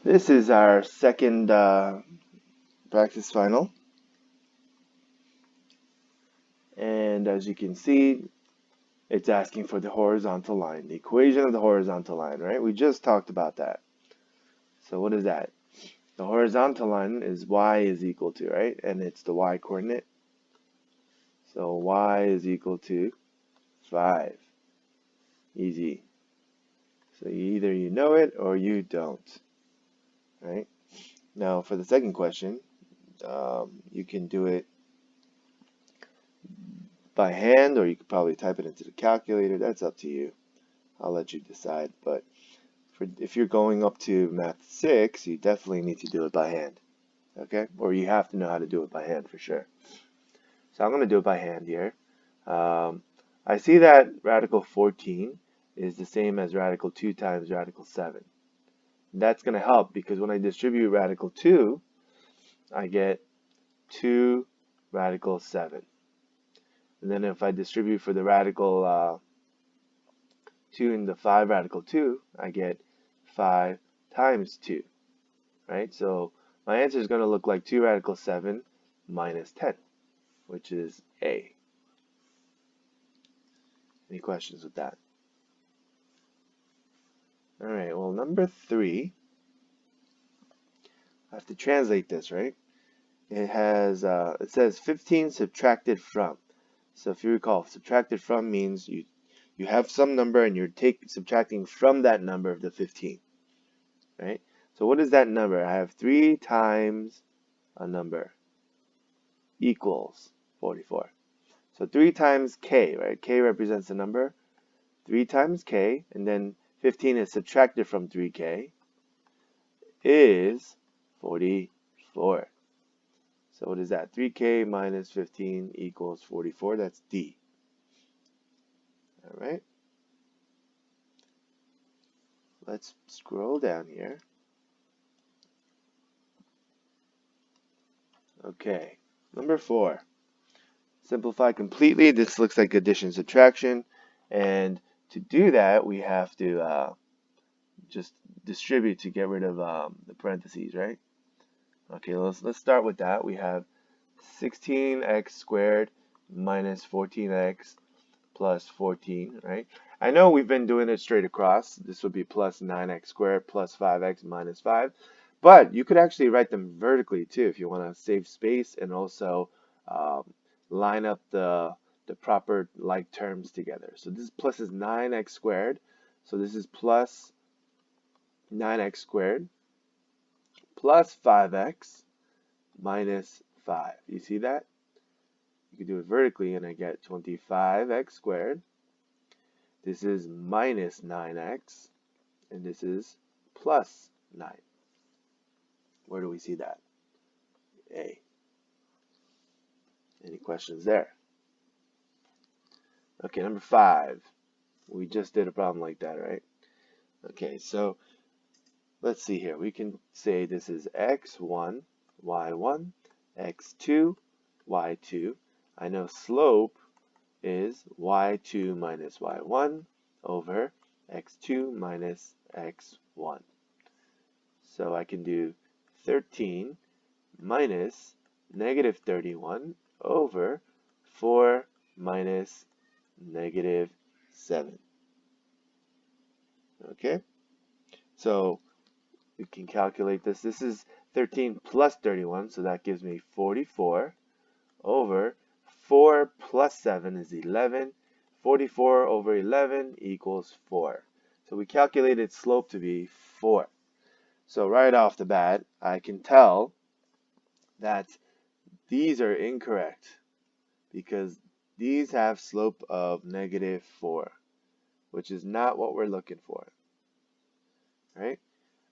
This is our second practice final, and as you can see, it's asking for the horizontal line, the equation of the horizontal line, right? We just talked about that. So what is that? The horizontal line is y is equal to, right? And it's the y coordinate. So y is equal to 5. Easy. So either you know it or you don't, right? Now for the second question, you can do it by hand, or you could probably type it into the calculator. That's up to you. I'll let you decide. But if you're going up to Math 6, you definitely need to do it by hand. Okay? Or you have to know how to do it by hand for sure. So I'm going to do it by hand here. I see that radical 14 is the same as radical 2 times radical 7. That's going to help because when I distribute radical 2, I get 2 radical 7. And then if I distribute for the radical 2 in the 5 radical 2, I get 5 times 2, right? So my answer is going to look like 2 radical 7 minus 10, which is A. Any questions with that? All right, well, number 3, I have to translate this, right? It says 15 subtracted from. So if you recall, subtracted from means you have some number and you're subtracting from that number of the 15, right? So what is that number? I have 3 times a number equals 44. So 3 times k, right? K represents a number. 3 times k, and then 15 is subtracted from 3k, is 44. So what is that? 3k minus 15 equals 44. That's D. All right. Let's scroll down here. Okay. Number 4. Simplify completely. This looks like addition subtraction. And to do that, we have to just distribute to get rid of the parentheses, right? Okay, let's start with that. We have 16x squared minus 14x plus 14, right? I know we've been doing it straight across. This would be plus 9x squared plus 5x minus 5. But you could actually write them vertically too if you want to save space and also um, line up the proper like terms together. So this plus is 9x squared. So this is plus 9x squared plus 5x minus 5. You see that? You can do it vertically and I get 25x squared. This is minus 9x and this is plus 9. Where do we see that? A. Any questions there? Okay, number 5. We just did a problem like that, right? Okay, so let's see here. We can say this is x1, y1, x2, y2. I know slope is y2 minus y1 over x2 minus x1. So I can do 13 minus negative 31 over 4 minus negative 7. Okay, so we can calculate this. This is 13 plus 31, so that gives me 44 over 4 plus 7 is 11. 44 over 11 equals 4. So we calculated slope to be 4. So right off the bat, I can tell that these are incorrect because these have slope of negative 4, which is not what we're looking for. Right?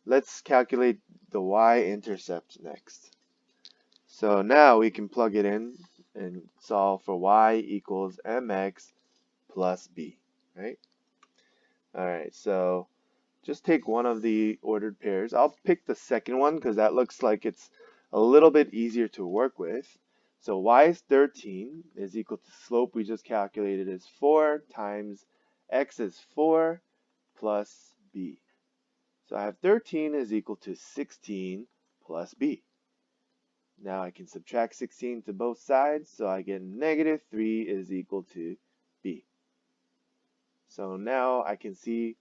Let's calculate the y-intercept next. So now we can plug it in and solve for y equals mx plus b, right? All right, so just take one of the ordered pairs. I'll pick the second one because that looks like it's a little bit easier to work with. So y is 13 is equal to slope we just calculated is 4 times x is 4 plus b. So I have 13 is equal to 16 plus b. Now I can subtract 16 to both sides, so I get negative 3 is equal to b. So now I can see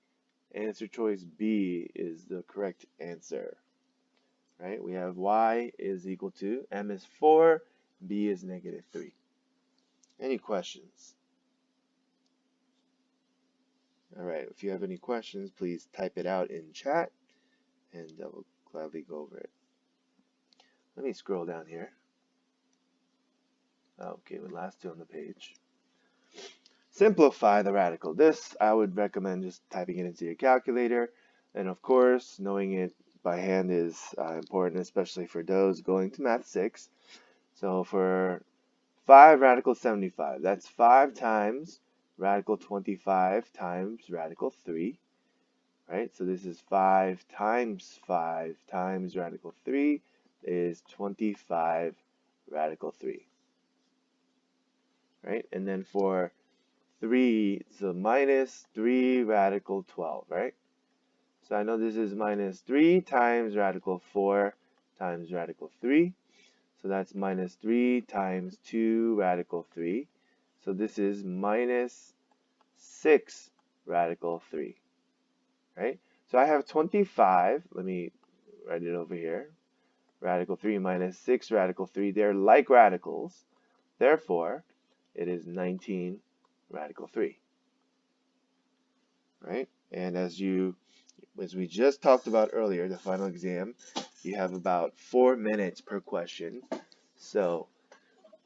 answer choice B is the correct answer. Right? We have y is equal to, m is 4, b is negative 3. Any questions? Alright, if you have any questions, please type it out in chat, and I will gladly go over it. Let me scroll down here. Okay, the last two on the page. Simplify the radical. This, I would recommend just typing it into your calculator. And of course, knowing it by hand is important, especially for those going to Math 6. So for 5 radical 75, that's 5 times radical 25 times radical 3. Right? So this is 5 times radical 3 is 25 radical 3. Right? And then for 3, so minus 3 radical 12, right? So I know this is minus 3 times radical 4 times radical 3. So that's minus 3 times 2 radical 3. So this is minus 6 radical 3, right? So I have 25. Let me write it over here. Radical 3 minus 6 radical 3. They're like radicals. Therefore, it is 19 radical 3, right? And as we just talked about earlier, the final exam, you have about 4 minutes per question. So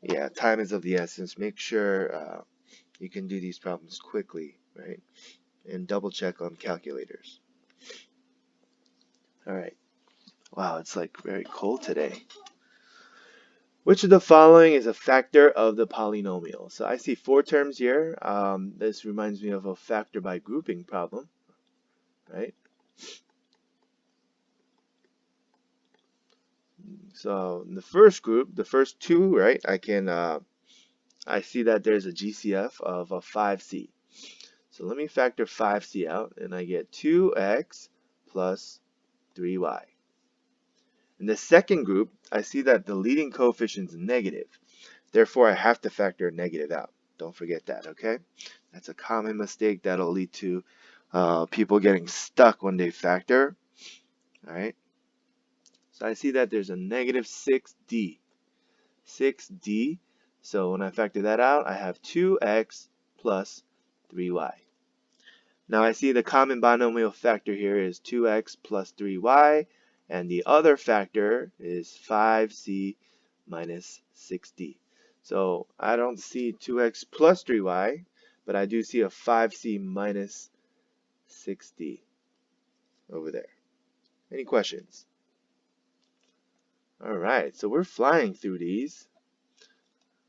yeah, time is of the essence. Make sure you can do these problems quickly, right? And double check on calculators. All right. Wow, it's like very cold today. Which of the following is a factor of the polynomial? So I see 4 terms here. This reminds me of a factor by grouping problem, right? So in the first group, the first 2, right? I see that there's a GCF of a 5c. So let me factor 5c out, and I get 2x plus 3y. In the second group, I see that the leading coefficient is negative. Therefore, I have to factor a negative out. Don't forget that, okay? That's a common mistake that'll lead to people getting stuck when they factor. All right? So I see that there's a negative 6d. 6d. So when I factor that out, I have 2x plus 3y. Now I see the common binomial factor here is 2x plus 3y, and the other factor is 5c minus 6d. So I don't see 2x plus 3y, but I do see a 5c minus 6d over there. Any questions? All right, so we're flying through these.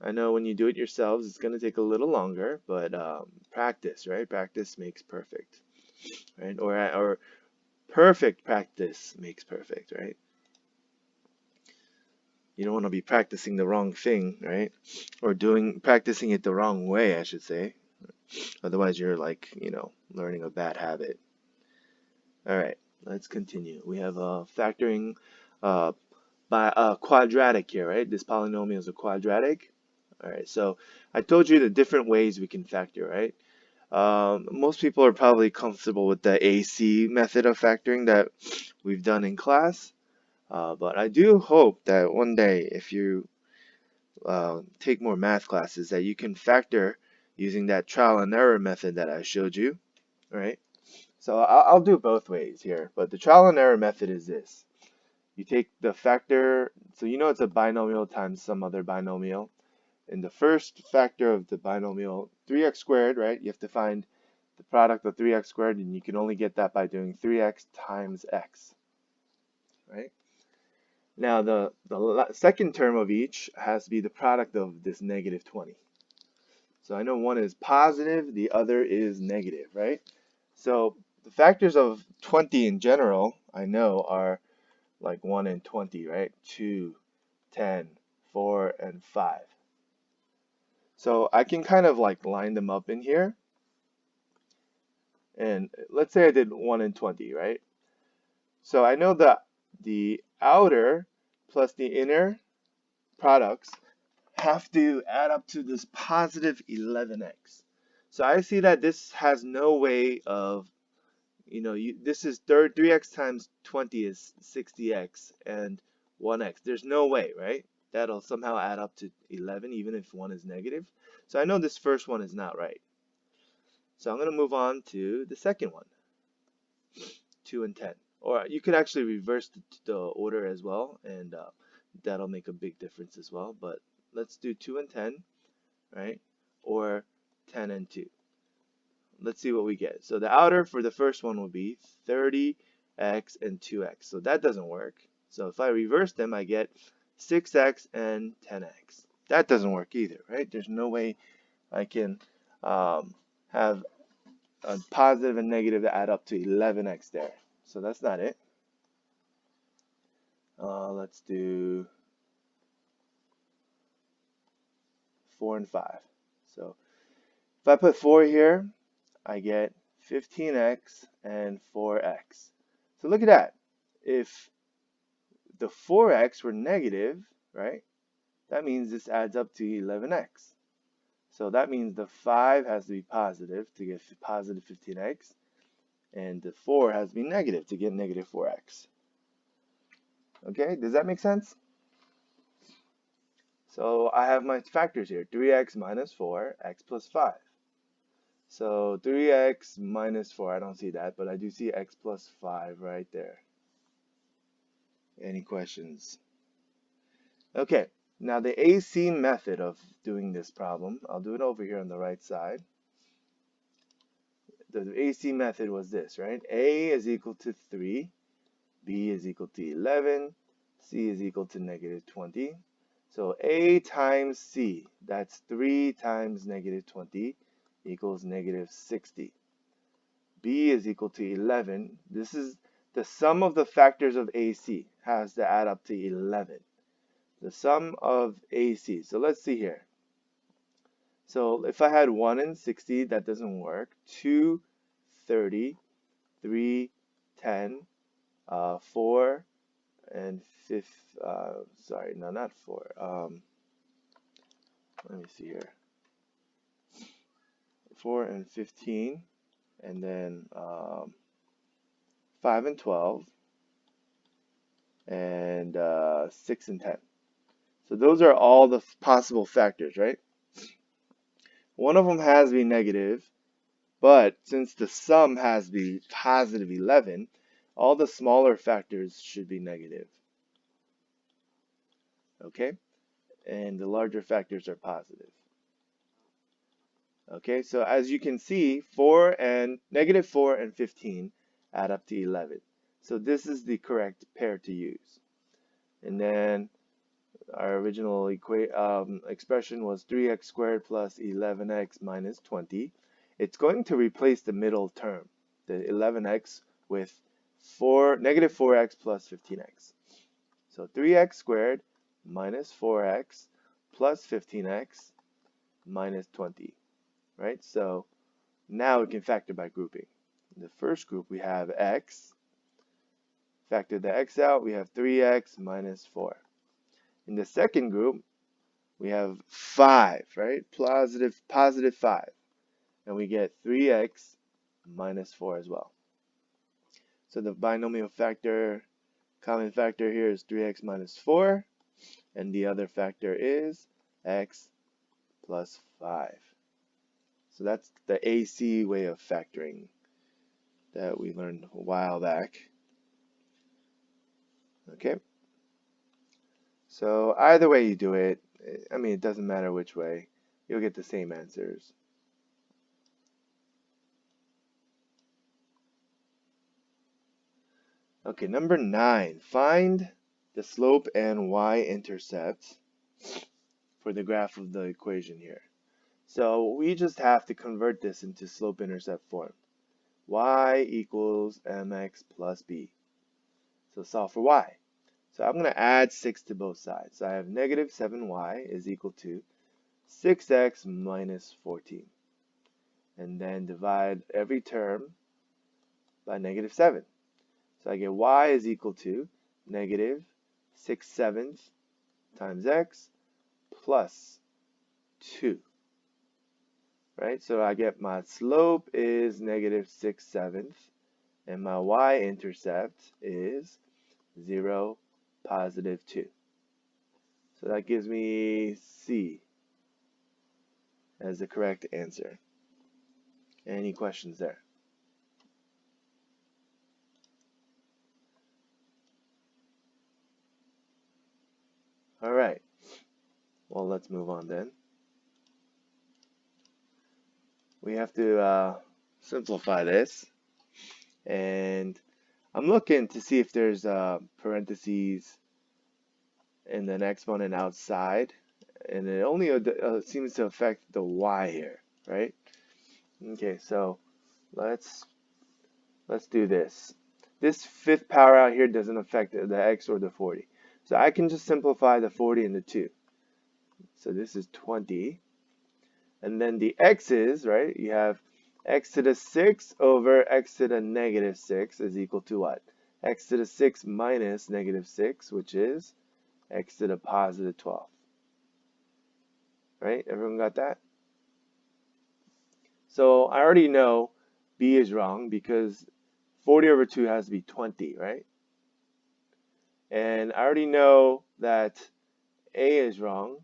I know when you do it yourselves, it's going to take a little longer, but practice, right? Practice makes perfect, right? Or perfect practice makes perfect, right? You don't want to be practicing the wrong thing, right? Or practicing it the wrong way, I should say. Otherwise, you're like, learning a bad habit. All right, let's continue. We have factoring by a quadratic here, right? This polynomial is a quadratic. All right, so I told you the different ways we can factor, right? Most people are probably comfortable with the AC method of factoring that we've done in class. But I do hope that one day, if you take more math classes, that you can factor using that trial and error method that I showed you, right? So I'll do both ways here, but the trial and error method is this. You take the factor, so it's a binomial times some other binomial. In the first factor of the binomial, 3x squared, right? You have to find the product of 3x squared, and you can only get that by doing 3x times x, right? Now the second term of each has to be the product of this negative 20. So I know one is positive, the other is negative, right? So the factors of 20 in general, I know, are like 1 and 20, right? 2, 10, 4, and 5. So I can kind of like line them up in here. And let's say I did 1 and 20, right? So I know that the outer plus the inner products have to add up to this positive 11x. So I see that this has no way of, this is 3x times 20 is 60x and 1x. There's no way, right? That'll somehow add up to 11 even if 1 is negative. So I know this first one is not right. So I'm going to move on to the second one, 2 and 10. Or you could actually reverse the order as well, and that'll make a big difference as well. But let's do 2 and 10, right? Or 10 and 2. Let's see what we get. So the outer for the first one would be 30x and 2x. So that doesn't work. So if I reverse them, I get 6x and 10x. That doesn't work either, right? There's no way I can have a positive and negative that add up to 11x there. So that's not it. Let's do 4 and 5. So if I put 4 here, I get 15x and 4x. So look at that. If the 4x were negative, right, that means this adds up to 11x. So that means the 5 has to be positive to get positive 15x, and the 4 has to be negative to get negative 4x. Okay, does that make sense? So I have my factors here, 3x minus 4, x plus 5. So 3x minus 4, I don't see that, but I do see x plus 5 right there. Any questions? Okay, now the AC method of doing this problem, I'll do it over here on the right side. The AC method was this, right? A is equal to 3, B is equal to 11, C is equal to negative 20. So A times C, that's 3 times negative 20, equals negative 60. B is equal to 11. This is the sum of the factors of AC has to add up to 11. The sum of AC. So let's see here. So if I had 1 and 60, that doesn't work. 2, 30, 3, 10, 4, and 5, sorry, no, not 4. Let me see here. 4 and 15, and then 5 and 12, and 6 and 10. So those are all the possible factors, right? One of them has to be negative, but since the sum has to be positive 11, all the smaller factors should be negative. Okay? And the larger factors are positive. Okay, so as you can see, negative 4 and 15 add up to 11. So this is the correct pair to use. And then our original expression was 3x squared plus 11x minus 20. It's going to replace the middle term, the 11x, with negative 4x plus 15x. So 3x squared minus 4x plus 15x minus 20. Right? So now we can factor by grouping. In the first group, we have x. Factor the x out, we have 3x minus 4. In the second group, we have 5, right? Positive 5. And we get 3x minus 4 as well. So the binomial factor, common factor here is 3x minus 4. And the other factor is x plus 5. So that's the AC way of factoring that we learned a while back. Okay. So either way you do it, I mean, it doesn't matter which way, you'll get the same answers. Okay, number 9, find the slope and y-intercept for the graph of the equation here. So we just have to convert this into slope-intercept form. Y equals mx plus b. So solve for y. So I'm going to add 6 to both sides. So I have negative 7y is equal to 6x minus 14. And then divide every term by negative 7. So I get y is equal to negative 6/7 times x plus 2. Right? So I get my slope is negative 6/7 and my y-intercept is 0, positive 2. So that gives me C as the correct answer. Any questions there? All right. Well, let's move on then. We have to simplify this, and I'm looking to see if there's parentheses in the exponent outside, and it only seems to affect the y here, right? Okay, so let's do this. This fifth power out here doesn't affect the x or the 40. So I can just simplify the 40 into 2. So this is 20. And then the x's, right? You have x to the 6 over x to the negative 6 is equal to what? X to the 6 minus negative 6, which is x to the positive 12. Right? Everyone got that? So I already know B is wrong because 40 over 2 has to be 20, right? And I already know that A is wrong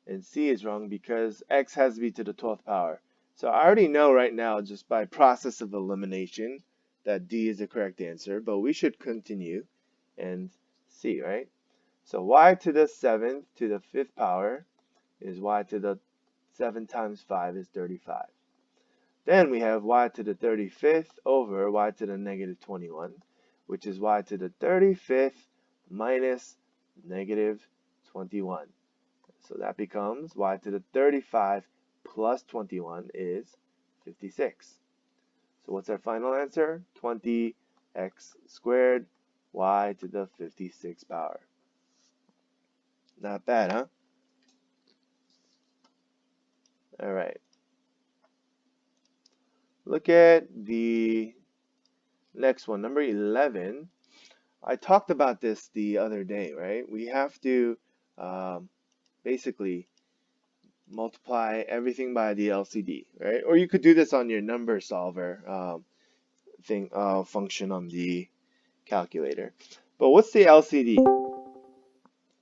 and C is wrong because x has to be to the 12th power. So I already know right now just by process of elimination that D is the correct answer, but we should continue and see, right? So y to the 7th to the 5th power is y to the 7 times 5 is 35. Then we have y to the 35th over y to the negative 21, which is y to the 35th minus negative 21. So that becomes y to the 35 plus 21 is 56. So what's our final answer? 20x squared y to the 56th power. Not bad, huh? All right. Look at the next one, number 11. I talked about this the other day, right? We have to basically multiply everything by the LCD, right? Or you could do this on your number solver function on the calculator. But what's the LCD?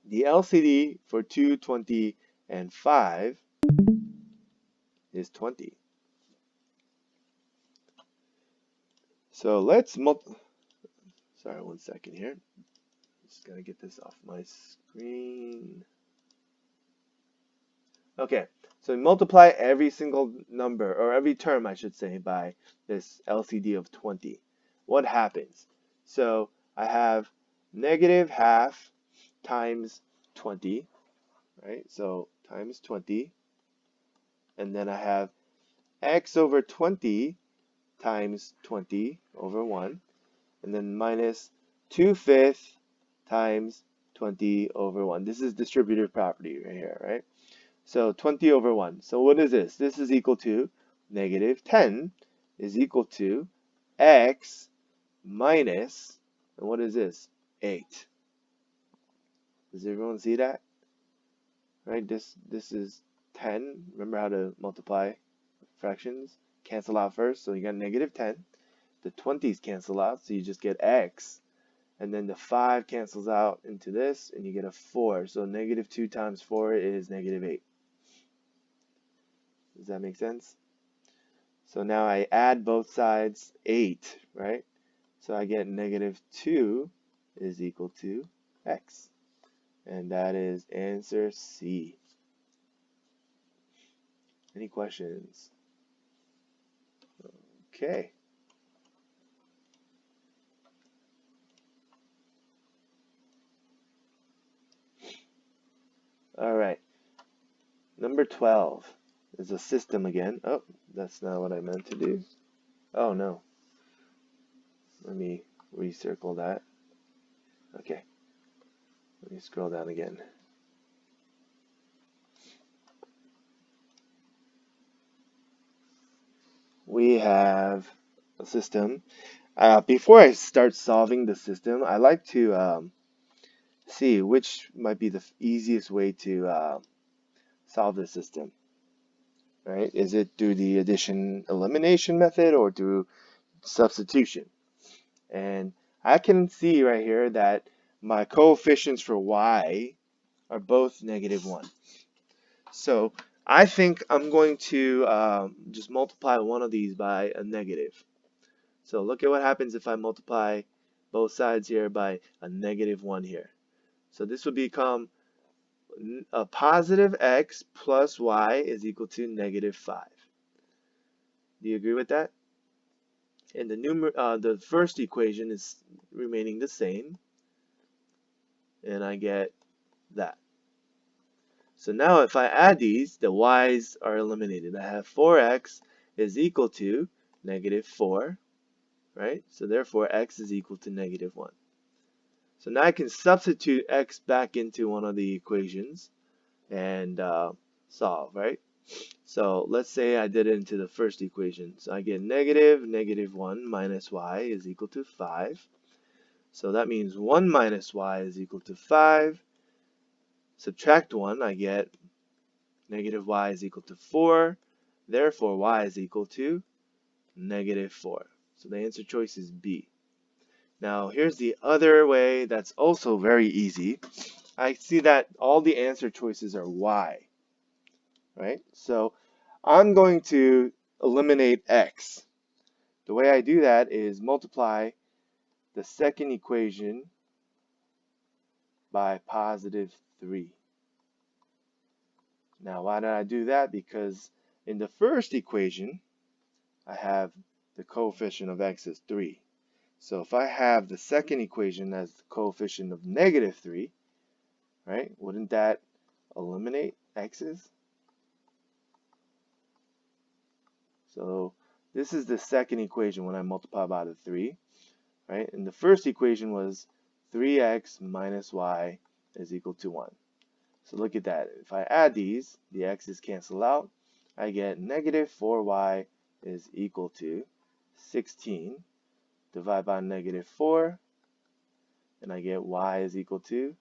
The LCD for 2, 20, and 5 is 20. So let's sorry, 1 second here. Just gotta get this off my screen. Okay, so multiply every single number, or every term I should say, by this LCD of 20. What happens? So I have negative half times 20, right? So times 20, and then I have x over 20 times 20 over 1, and then minus 2/5 times 20 over 1. This is distributive property right here, right? So 20 over 1. So what is this? This is equal to negative 10 is equal to x minus, and what is this? 8. Does everyone see that? Right? This is 10. Remember how to multiply fractions? Cancel out first, so you got negative 10. The 20s cancel out, so you just get x. And then the 5 cancels out into this, and you get a 4. So negative 2 times 4 is negative 8. Does that make sense? So now I add both sides 8, right? So I get negative 2 is equal to x. And that is answer C. Any questions? Okay. All right. Number 12 is a system again. Oh, that's not what I meant to do. Oh, no. Let me recircle that. Okay. Let me scroll down again. We have a system. Before I start solving the system, I like to see which might be the easiest way to solve the system, right? Is it through the addition elimination method or through substitution? And I can see right here that my coefficients for y are both -1. So I think I'm going to just multiply one of these by a negative. So look at what happens if I multiply both sides here by a -1 here. So this would become a positive x plus y is equal to -5. Do you agree with that? And the first equation is remaining the same, and I get that. So now if I add these, the y's are eliminated. I have 4x is equal to -4, right? So therefore x is equal to -1. So now I can substitute x back into one of the equations and solve, right? So let's say I did it into the first equation. So I get -1 minus y is equal to 5. So that means 1 minus y is equal to 5. Subtract 1, I get -y is equal to 4. Therefore, y is equal to -4. So the answer choice is B. Now, here's the other way that's also very easy. I see that all the answer choices are y, right? So I'm going to eliminate x. The way I do that is multiply the second equation by +3. Now, why did I do that? Because in the first equation, I have the coefficient of x as 3. So if I have the second equation as the coefficient of -3, right, wouldn't that eliminate x's? So this is the second equation when I multiply by the 3, right? And the first equation was 3x minus y is equal to 1. So look at that. If I add these, the x's cancel out. I get -4y is equal to 16. Divide by -4, and I get y is equal to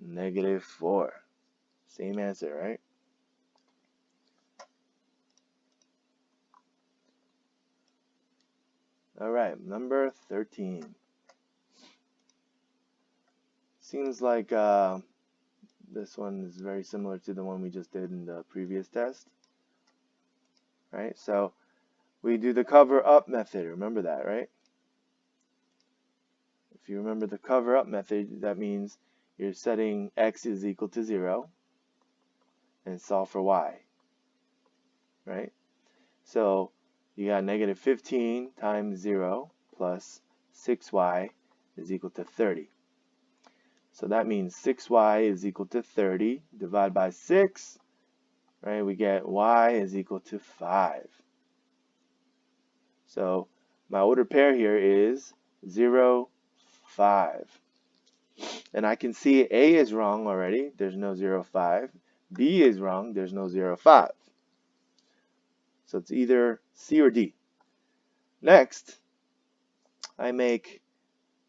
-4. Same answer, right? All right, number 13. Seems like this one is very similar to the one we just did in the previous test, right? So we do the cover up method. Remember that, right? If you remember the cover up method, that means you're setting x is equal to 0 and solve for y, right? So you got -15 times 0 plus 6y is equal to 30. So that means 6y is equal to 30. Divide by 6, right? We get y is equal to 5. So my ordered pair here is 0, 5. And I can see A is wrong already. There's no 0, 5. B is wrong. There's no 0, 5. So it's either C or D. Next, I make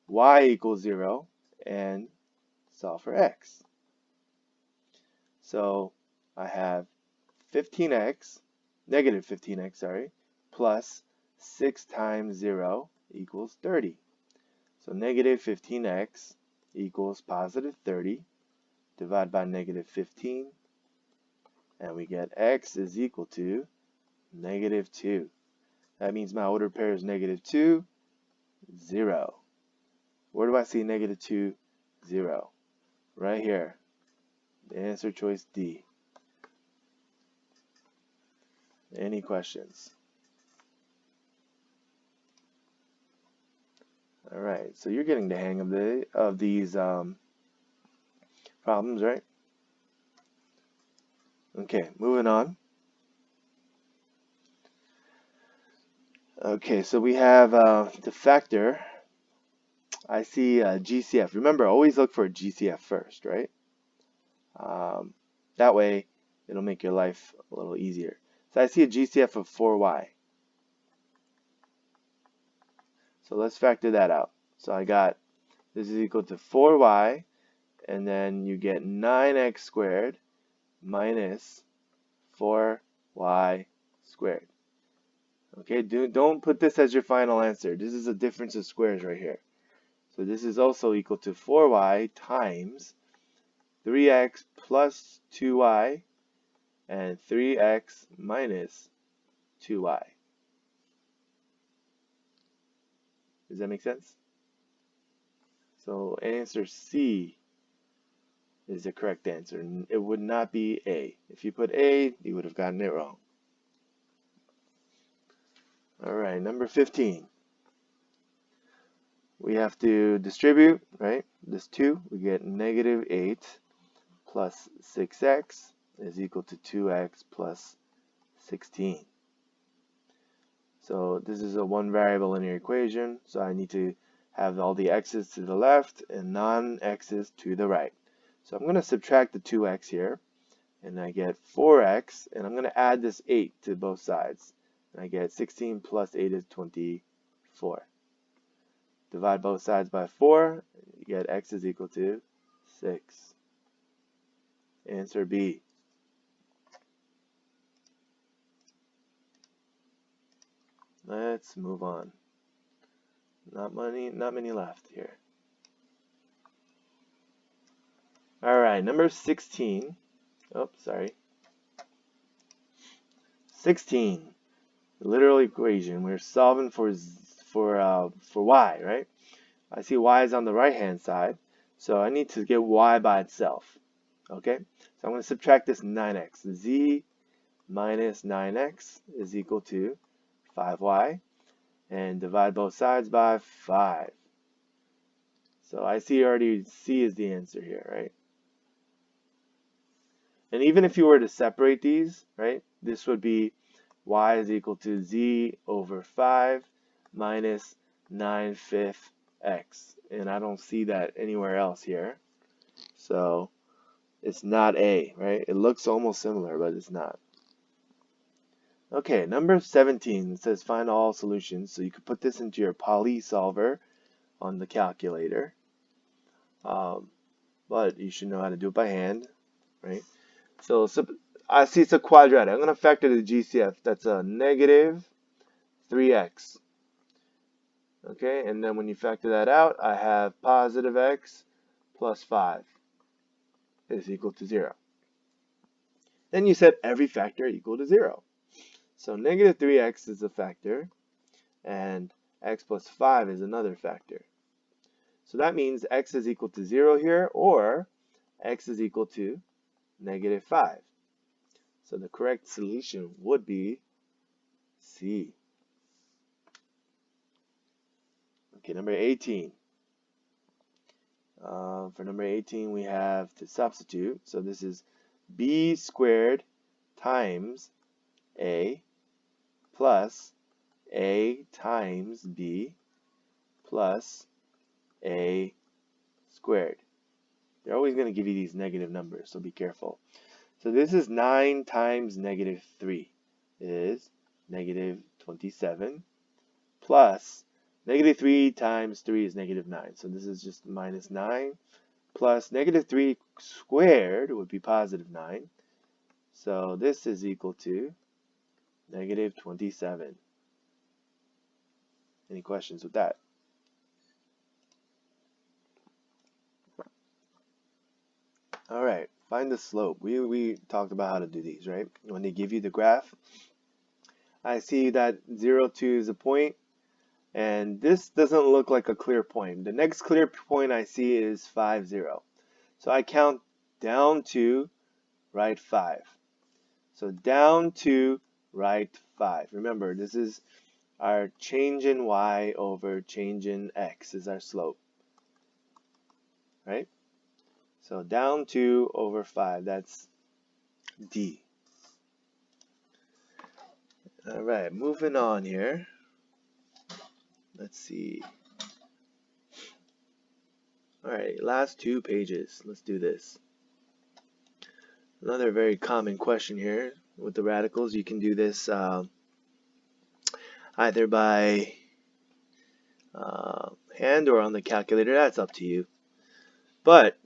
y equals 0 and solve for x. So I have 15x, -15x, sorry, plus 6 times 0 equals 30. So -15x equals +30. Divide by -15, and we get x is equal to -2. That means my ordered pair is -2, 0. Where do I see -2, 0? Right here. The answer choice D. Any questions? All right, so you're getting the hang of these problems, right? Okay, moving on. Okay, so we have the factor. I see GCF. Remember, always look for a GCF first, right? That way, it'll make your life a little easier. So I see a GCF of 4y. So let's factor that out. So I got this is equal to 4y, and then you get 9x squared minus 4y squared. Okay, don't put this as your final answer. This is a difference of squares right here. So this is also equal to 4y times 3x plus 2y and 3x minus 2y. Does that make sense? So answer C is the correct answer. It would not be A. If you put A, you would have gotten it wrong. Alright, number 15. We have to distribute, right? This 2, we get negative 8 plus 6x is equal to 2x plus 16. So this is a one variable linear equation, so I need to have all the x's to the left and non-x's to the right. So I'm going to subtract the 2x here, and I get 4x, and I'm going to add this 8 to both sides. And I get 16 plus 8 is 24. Divide both sides by 4, you get x is equal to 6. Answer B. Let's move on. Not many left here. Alright, number 16. Oh, sorry. 16. Literal equation. We're solving for y, right? I see y is on the right hand side, so I need to get y by itself. Okay? So I'm going to subtract this 9x. Z minus 9x is equal to 5y, and divide both sides by 5. So I see already C is the answer here, right? And even if you were to separate these, right, this would be y is equal to z over 5 minus 9/5 x. And I don't see that anywhere else here. So it's not A, right? It looks almost similar, but it's not. Okay, number 17 says find all solutions. So you could put this into your poly solver on the calculator. But you should know how to do it by hand, right? So I see it's a quadratic. I'm going to factor the GCF. That's a negative 3x. Okay, and then when you factor that out, I have positive x plus 5 is equal to 0. Then you set every factor equal to 0. So negative 3x is a factor, and x plus 5 is another factor. So that means x is equal to 0 here, or x is equal to negative 5. So the correct solution would be C. Okay, number 18. For number 18, we have to substitute. So this is b squared times a plus a times b plus a squared. They're always going to give you these negative numbers, so be careful. So this is 9 times negative 3 is negative 27 plus negative 3 times 3 is negative 9. So this is just minus 9 plus negative 3 squared would be positive 9. So this is equal to negative 27. Any questions with that? Alright, find the slope. We talked about how to do these, right? When they give you the graph, I see that 0, 2 is a point, and this doesn't look like a clear point. The next clear point I see is 5, 0. So I count down to right 5. So down to right 5. Remember, this is our change in y over change in x is our slope, right? So down 2 over 5, that's D. Alright, moving on here. Let's see. Alright, last 2 pages. Let's do this. Another very common question here with the radicals. You can do this either by hand or on the calculator, that's up to you. But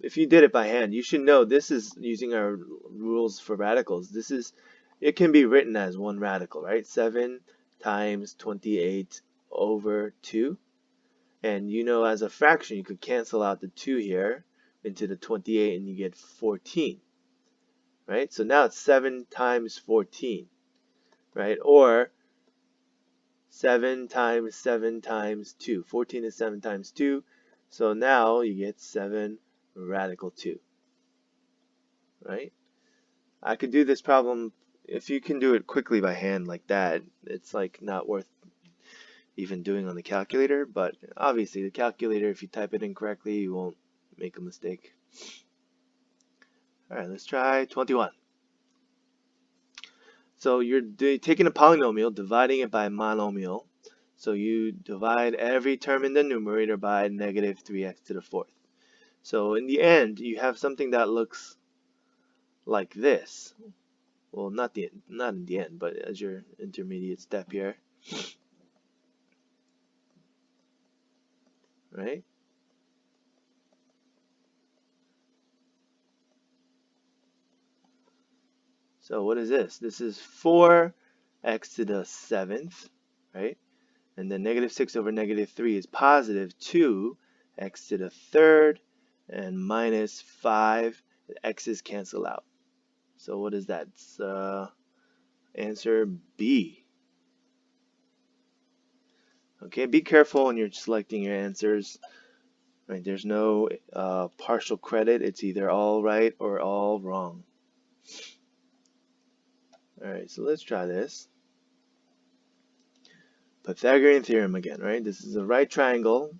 if you did it by hand, you should know this is using our rules for radicals. It can be written as one radical, right? 7 times 28 over 2. And you know, as a fraction, you could cancel out the 2 here into the 28 and you get 14, right? So now it's 7 times 14, right? Or 7 times 7 times 2. 14 is 7 times 2. So now you get 7 radical 2, right? I could do this problem, if you can do it quickly by hand like that, it's like not worth even doing on the calculator, but obviously the calculator, if you type it incorrectly, you won't make a mistake. Alright, let's try 21. So you're taking a polynomial, dividing it by a monomial. So you divide every term in the numerator by negative 3x to the fourth. So in the end, you have something that looks like this. Well, not in the end, but as your intermediate step here, right? So what is this? This is 4x to the 7th, right? And then negative 6 over negative 3 is positive 2x to the 3rd, and minus 5. The x's cancel out. So what is that? It's, answer B. Okay, be careful when you're selecting your answers. Right, there's no partial credit. It's either all right or all wrong. Alright, so let's try this. Pythagorean theorem again, right? This is a right triangle.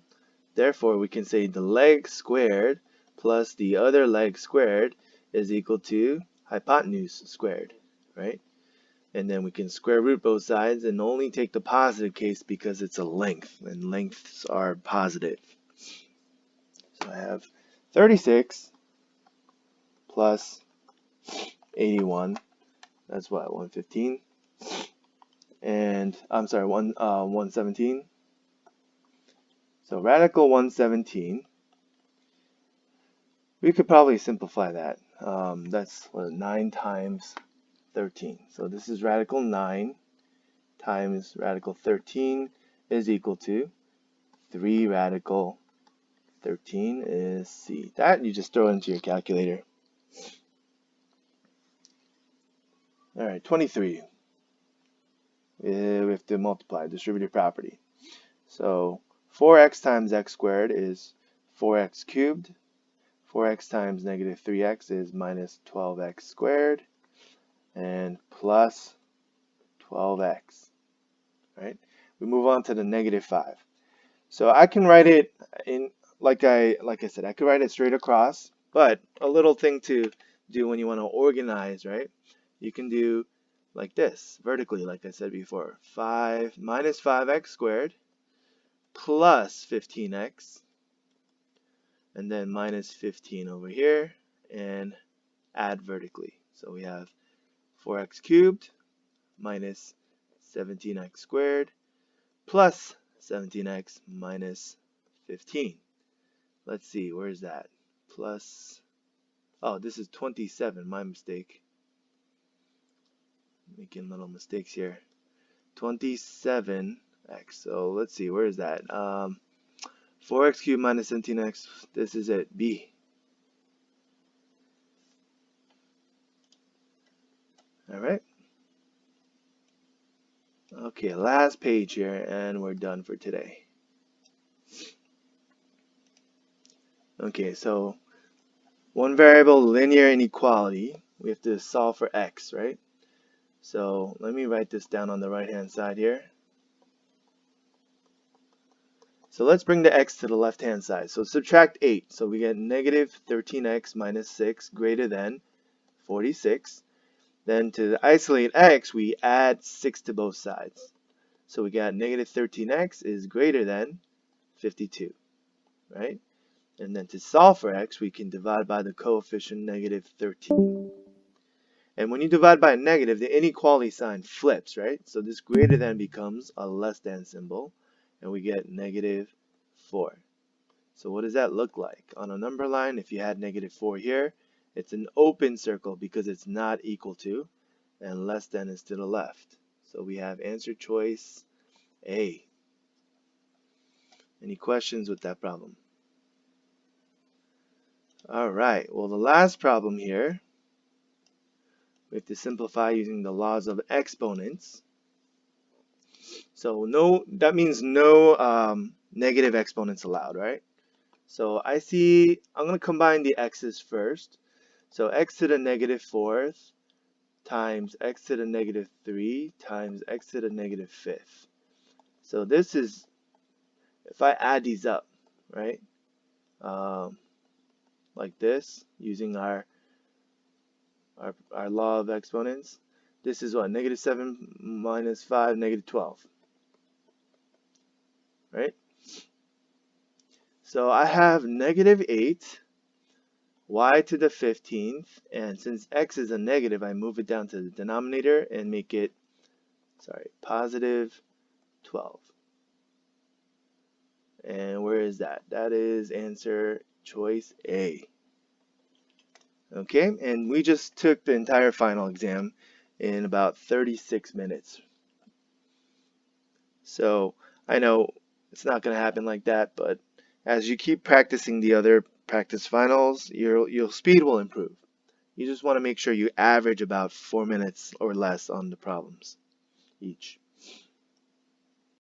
Therefore, we can say the leg squared plus the other leg squared is equal to hypotenuse squared, right? And then we can square root both sides and only take the positive case because it's a length, and lengths are positive. So I have 36 plus 81. That's what, 115? And I'm sorry, 117. So radical 117. We could probably simplify that. That's what, 9 times 13. So this is radical 9 times radical 13 is equal to 3 radical 13 is C. That you just throw into your calculator. Alright, 23. We have to multiply, distributive property. So 4x times x squared is 4x cubed. 4x times negative 3x is minus 12x squared. And plus 12x. Right? We move on to the negative 5. So I can write it in, like I said, I could write it straight across, but a little thing to do when you want to organize, right? You can do like this, vertically, like I said before. 5 minus 5x squared plus 15x, and then minus 15 over here, and add vertically. So we have 4x cubed minus 17x squared plus 17x minus 15. Let's see, where is that? Plus, oh, this is 27, my mistake. Making little mistakes here. 27x, so let's see, where is that? 4x cubed minus 17x, this is it, B. Alright. Okay, last page here, and we're done for today. Okay, so one variable linear inequality, we have to solve for x, right? So let me write this down on the right hand side here. So let's bring the x to the left hand side. So subtract 8. So we get negative 13x minus 6 greater than 46. Then to isolate x, we add 6 to both sides. So we got negative 13x is greater than 52, right? And then to solve for x, we can divide by the coefficient negative 13. And when you divide by a negative, the inequality sign flips, right? So this greater than becomes a less than symbol. and we get -4. So what does that look like? On a number line, if you had -4 here, it's an open circle because it's not equal to, and less than is to the left. So we have answer choice A. Any questions with that problem? All right, well, the last problem here, we have to simplify using the laws of exponents. So that means no negative exponents allowed, right? So I'm going to combine the x's first. So x to the -4th times x to the -3 times x to the -5th. So this is, if I add these up, right, like this, using our law of exponents, this is what, -7 minus 5, -12, right? So I have -8, y to the 15th, and since x is a negative, I move it down to the denominator and make it, +12. And where is that? That is answer choice A. Okay, and we just took the entire final exam in about 36 minutes. So I know it's not going to happen like that, but as you keep practicing the other practice finals, your speed will improve. You just want to make sure you average about 4 minutes or less on the problems each.